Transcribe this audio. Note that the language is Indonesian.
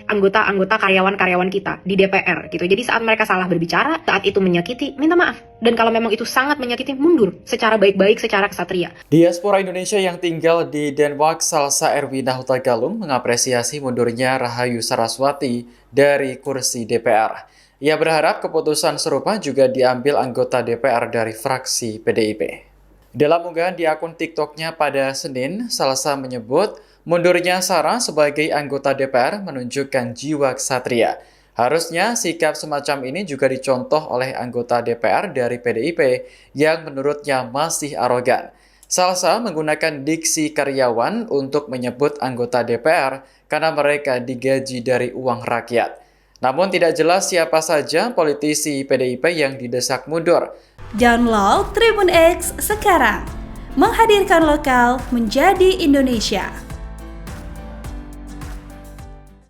anggota-anggota karyawan-karyawan kita di DPR gitu. Jadi saat mereka salah berbicara, saat itu menyakiti, minta maaf. Dan kalau memang itu sangat menyakiti, mundur secara baik-baik, secara kesatria. Diaspora Indonesia yang tinggal di Denmark, Salsa Erwina Huta Galung mengapresiasi mundurnya Rahayu Saraswati dari kursi DPR. Ia berharap keputusan serupa juga diambil anggota DPR dari fraksi PDIP. Dalam unggahan di akun TikToknya pada Senin, Salsa menyebut mundurnya Sarah sebagai anggota DPR menunjukkan jiwa ksatria. Harusnya sikap semacam ini juga dicontoh oleh anggota DPR dari PDIP yang menurutnya masih arogan. Salsa menggunakan diksi karyawan untuk menyebut anggota DPR karena mereka digaji dari uang rakyat. Namun tidak jelas siapa saja politisi PDIP yang didesak mundur. Download Tribun X sekarang, menghadirkan lokal menjadi Indonesia.